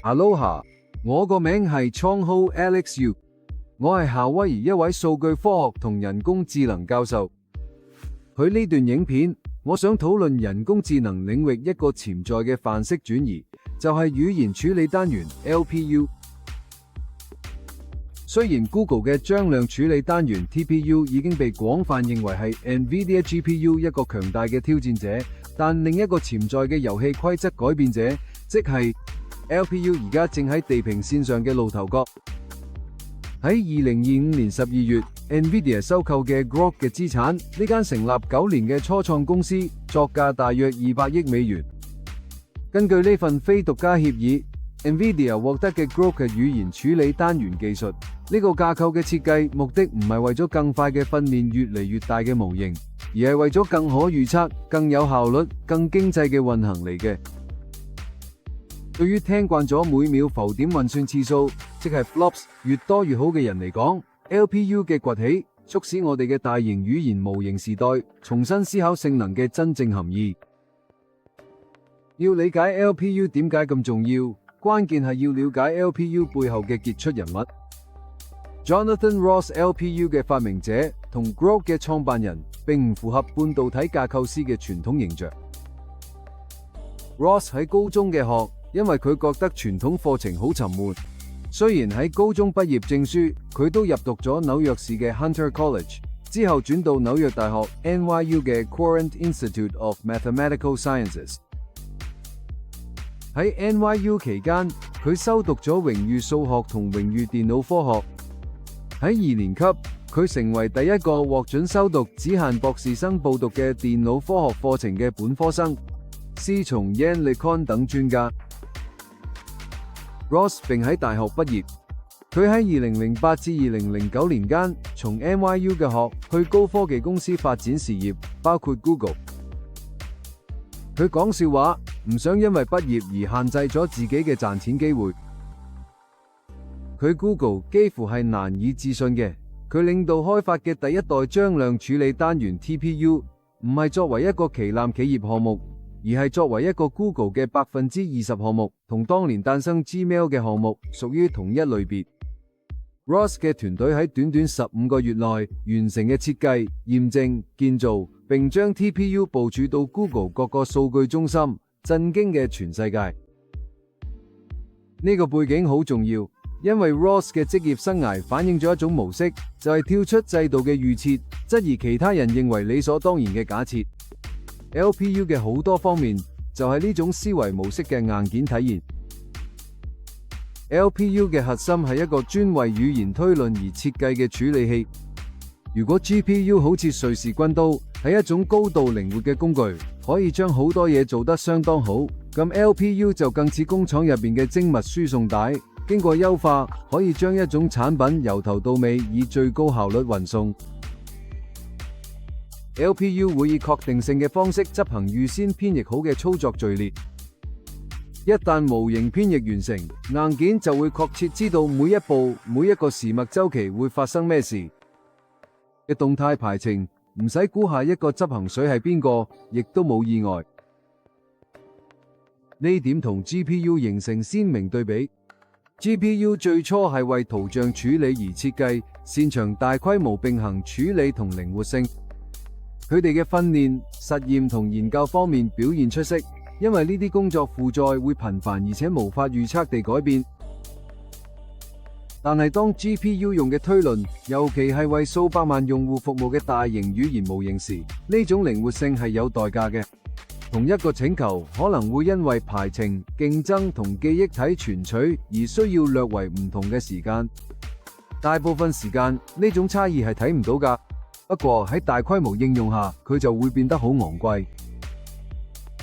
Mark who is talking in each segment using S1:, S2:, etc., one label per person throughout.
S1: Aloha，我個名係 Chong-Ho Alex Yu，我係夏威夷一位數據科學同人工智能教授。佢呢段影片，我想討論人工智能領域一個潛在嘅範式轉移，就係語言處理單元 LPU。雖然 Google 嘅張量處理單元 TPU 已經被廣泛認為係 NVIDIA GPU 一個強大嘅挑戰者，但另一個潛在嘅遊戲規則改變者，即係 LPU 而家正喺地平線上嘅路頭角。喺2025年12月 ，NVIDIA 收購嘅 Groq 嘅資產，呢間成立9年嘅初創公司，作價大約200億美元。根據呢份非獨家協議，NVIDIA 獲得嘅 Groq 嘅語言處理單元技術，呢個架構嘅設計目的唔係為咗更快嘅訓練越嚟越大嘅模型，而係為咗更可預測、更有效率、更經濟嘅運行嚟嘅。對於聽慣咗每秒浮點運算次數，即係 flops 越多越好嘅人嚟講，LPU 嘅崛起促使我哋嘅大型語言模型時代重新思考性能嘅真正含義。要理解 LPU 點解咁重要，關鍵係要了解 LPU 背後嘅傑出人物。Jonathan Ross LPU 嘅發明者同 Groq 嘅創辦人並唔符合半導體架構師嘅傳統形象。Ross 喺高中嘅學，因為佢覺得傳統課程好沉悶。雖然喺高中畢業證書，佢都入讀咗紐約市嘅 Hunter College， 之後轉到紐約大學 NYU 嘅 Courant Institute of Mathematical Sciences。喺 NYU 期間，佢修讀咗榮譽數學同榮譽電腦科學。喺2年級，佢成為第一個獲准修讀只限博士生報讀嘅電腦科學課程嘅本科生，師從 Yann LeCun 等專家。Ross 並喺大學畢業，佢喺2008至2009年間從 NYU 嘅學去高科技公司發展事業，包括 Google。佢講笑話，唔想因為畢業而限制咗自己嘅賺錢機會。佢 Google 幾乎係難以置信嘅，佢領導開發嘅第一代張量處理單元 TPU， 唔係作為一個旗艦企業項目，而係作為一個 Google 嘅20%項目，同當年誕生 Gmail 嘅項目屬於同一類別。Ross 嘅團隊喺短短15個月內完成嘅設計、驗證、建造，並將 TPU 部署到 Google 各個數據中心，震驚嘅全世界。呢個背景好重要，因為 Ross 嘅職業生涯反映咗一種模式，就係跳出制度嘅預設，質疑其他人認為理所當然嘅假設。LPU 嘅好多方面就係呢種思維模式嘅硬件體現。LPU 嘅核心係一個專為語言推論而設計嘅處理器。如果 GPU 好似瑞士軍刀，係一種高度靈活嘅工具，可以將好多嘢做得相當好，咁 LPU 就更似工廠入邊嘅精密輸送帶，經過優化，可以將一種產品由頭到尾以最高效率運送。LPU 會以確定性嘅方式執行預先編譯好嘅操作序列。一旦模型編譯完成，硬件就會確切知道每一步、每一個時脈週期會發生咩事。嘅動態排程唔使估下一個執行水係邊個，亦都冇意外。呢點同 GPU 形成鮮明對比。GPU 最初係為圖像處理而設計，擅長大規模並行處理同靈活性。佢哋嘅訓練、實驗同研究方面表現出色，因為呢啲工作負載會頻繁而且無法預測地改變。但係當 GPU 用嘅推論，尤其係為數百萬用戶服務嘅大型語言模型時，呢種靈活性係有代價嘅。同一個請求可能會因為排程、競爭同記憶體存取而需要略為唔同嘅時間。大部分時間呢種差異係睇唔到㗎。不過喺大規模應用下，佢就會變得好昂貴。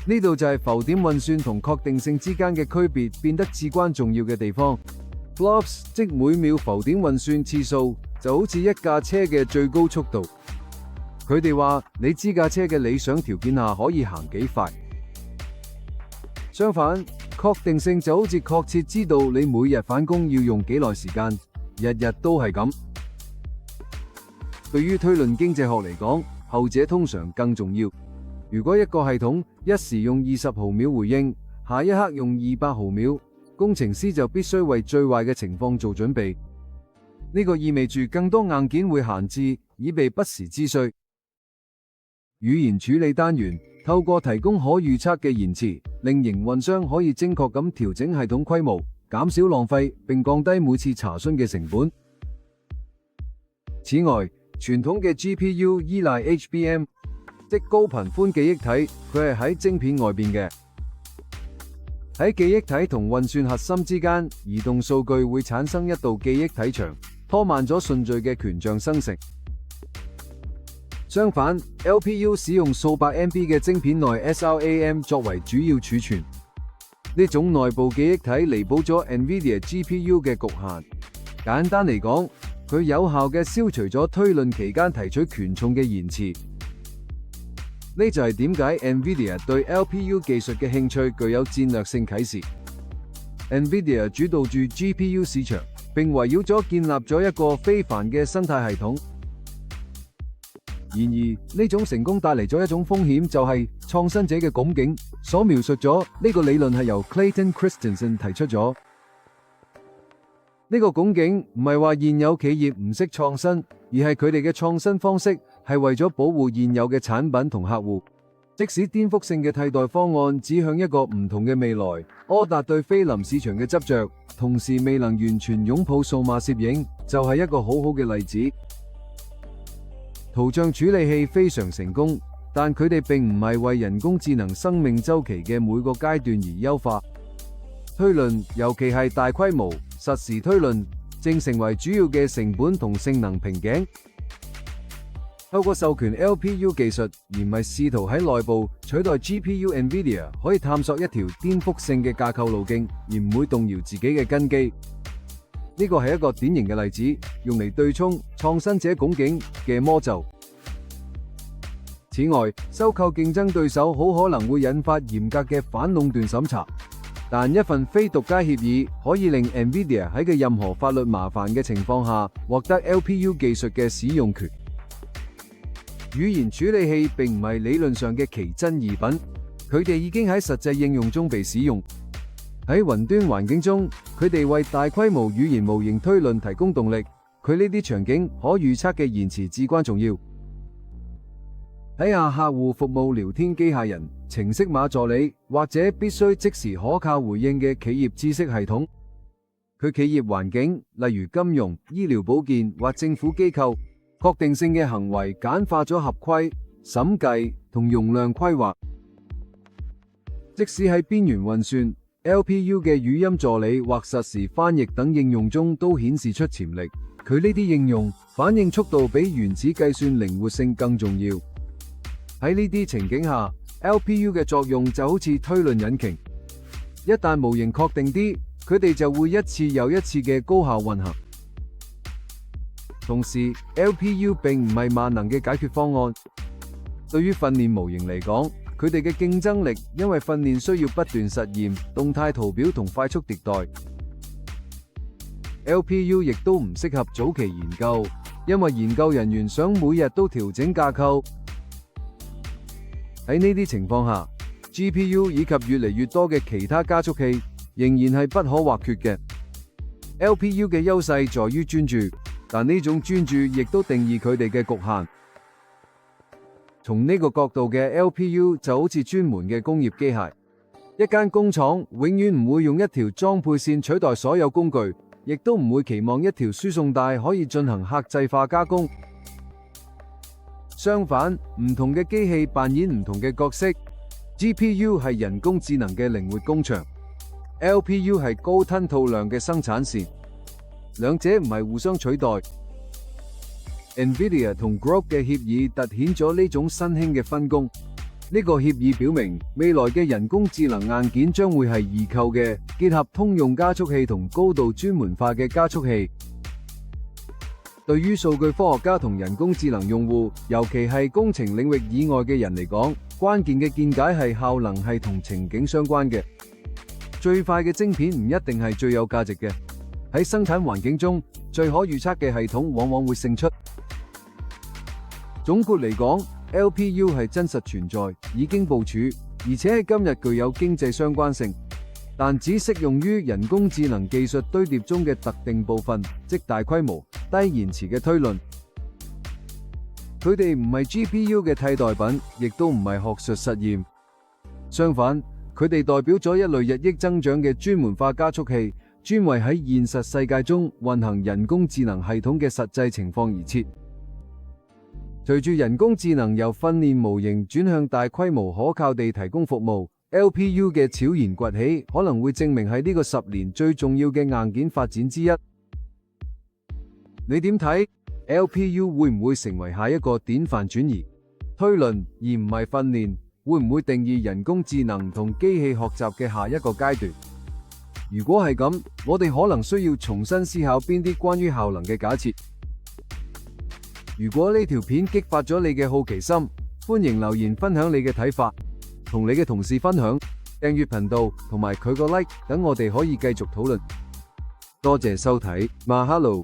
S1: 呢度就係浮點運算同確定性之間嘅區別變得至關重要嘅地方。Flops 即每秒浮點運算次數，就好似一架車嘅最高速度。佢哋話你知架車嘅理想條件下可以行幾快。相反，確定性就好似確切知道你每日返工要用幾耐時間，日日都係咁。對於推論經濟學嚟講，後者通常更重要。如果一個系統一時用20毫秒回應，下一刻用200毫秒，工程師就必須為最壞嘅情況做準備。呢個意味住更多硬件會閒置，以備不時之需。語言處理單元透過提供可預測嘅言辭，令營運商可以精確咁調整系統規模，減少浪費，並降低每次查詢嘅成本。此外，傳統嘅 GPU 依賴 HBM， 即高頻寬記憶體，佢係喺晶片外邊嘅。喺記憶體同運算核心之間，移動數據會產生一道記憶體牆，拖慢咗順序嘅權杖生成。相反 ，LPU 使用數百 MB 嘅晶片內 SRAM 作為主要儲存。呢種內部記憶體彌補咗 NVIDIA GPU 嘅局限。簡單嚟講，佢有效嘅消除咗推論期間提取權重嘅延遲。呢就係點解 NVIDIA 對 LPU 技術嘅興趣具有戰略性啟示。NVIDIA 主導住 GPU 市場，並圍繞咗建立咗一個非凡嘅生態系統。然而，呢種成功帶嚟咗一種風險，就係創新者嘅拱境。所描述咗呢個理論係由 Clayton Christensen 提出咗。呢個拱境唔係話現有企業唔識創新，而係佢哋嘅創新方式係為咗保護現有嘅產品同客戶。即使顛覆性嘅替代方案指向一個唔同嘅未來，柯達對菲林市場嘅執着，同時未能完全擁抱數碼攝影，就係一個好好嘅例子。圖像處理器非常成功，但佢哋並唔係為人工智能生命周期嘅每個階段而優化。推論，尤其係大規模實時推論，正成為主要嘅成本同性能瓶頸。透過授權 LPU 技術，而唔係試圖喺內部取代 GPU，NVIDIA 可以探索一條顛覆性嘅架構路徑，而唔會動搖自己嘅根基。呢個係一個典型嘅例子，用嚟對沖創新者拱境嘅魔咒。此外，收購競爭對手好可能會引發嚴格嘅反壟斷審查，但一份非獨家協議可以令 NVIDIA 喺嘅任何法律麻煩嘅情況下獲得 LPU 技術嘅使用權。語言處理器並唔係理論上嘅奇珍異品，佢哋已經喺實際應用中被使用。喺雲端環境中，佢哋為大規模語言模型推論提供動力。佢呢啲場景可預測嘅延遲至關重要。睇下客戶服務聊天機械人、程式碼助理，或者必須即時可靠回應嘅企業知識系統。佢企業環境，例如金融、醫療保健或政府機構，確定性嘅行為簡化咗合規、審計同容量規劃。即使喺邊緣運算，LPU 嘅語音助理或實時翻譯等應用中都顯示出潛力。佢呢啲應用反應速度比原始計算靈活性更重要。喺呢啲情景下， LPU 嘅作用就好似推論引擎。一旦模型確定啲，佢哋就會一次又一次嘅高效運行。同時 ，LPU 並唔係萬能嘅解決方案。對於訓練模型嚟講，佢哋嘅競爭力因為訓練需要不斷實驗、動態圖表同快速迭代。LPU 亦都唔適合早期研究，因為研究人員想每日都調整架構。喺呢啲情況下， GPU 以及越嚟越多嘅其他加速器仍然係不可或缺嘅。LPU 嘅優勢在於專注，但呢種專注亦都定義佢哋嘅局限。從呢個角度嘅 LPU 就好似專門嘅工業機械。一間工廠永遠唔會用一條裝配線取代所有工具，亦都唔會期望一條輸送帶可以進行客製化加工。相反，唔同嘅機器扮演唔同嘅角色。GPU 係人工智能嘅靈活工場， LPU 係高吞吐量嘅生產線，兩者唔係互相取代。NVIDIA 同 Groq 嘅協議凸顯咗呢種新興嘅分工。呢個協議表明，未來嘅人工智能硬件將會係異構嘅，結合通用加速器同高度專門化嘅加速器。對於數據科學家同人工智能用戶，尤其係工程領域以外嘅人嚟講，關鍵嘅見解係效能係同情景相關嘅。最快嘅晶片唔一定係最有價值嘅。喺生產環境中，最可預測嘅系統往往會勝出。總括嚟講， LPU 係真實存在，已經部署，而且喺今日具有經濟相關性。但只適用於人工智能技術堆疊中嘅特定部分，即大規模、低延遲嘅推論。佢哋唔係 GPU 嘅替代品，亦都唔係學術實驗。相反，佢哋代表咗一類日益增長嘅專門化加速器，專為喺現實世界中運行人工智能系統嘅實際情況而設。隨住人工智能由訓練模型轉向大規模可靠地提供服務， LPU 嘅悄然崛起可能會證明係呢個10年最重要嘅硬件發展之一。你點睇？ LPU 會唔會成為下一個典範轉移？推論而唔係訓練，會唔會定義人工智能同機器學習嘅下一個階段？如果係咁，我哋可能需要重新思考邊啲關於效能嘅假設。如果呢條片激發咗你嘅好奇心，歡迎留言分享你嘅睇法，同你嘅同事分享，訂閱頻道同埋佢個 like，等我哋可以繼續討論。多謝收睇，馬哈嘍。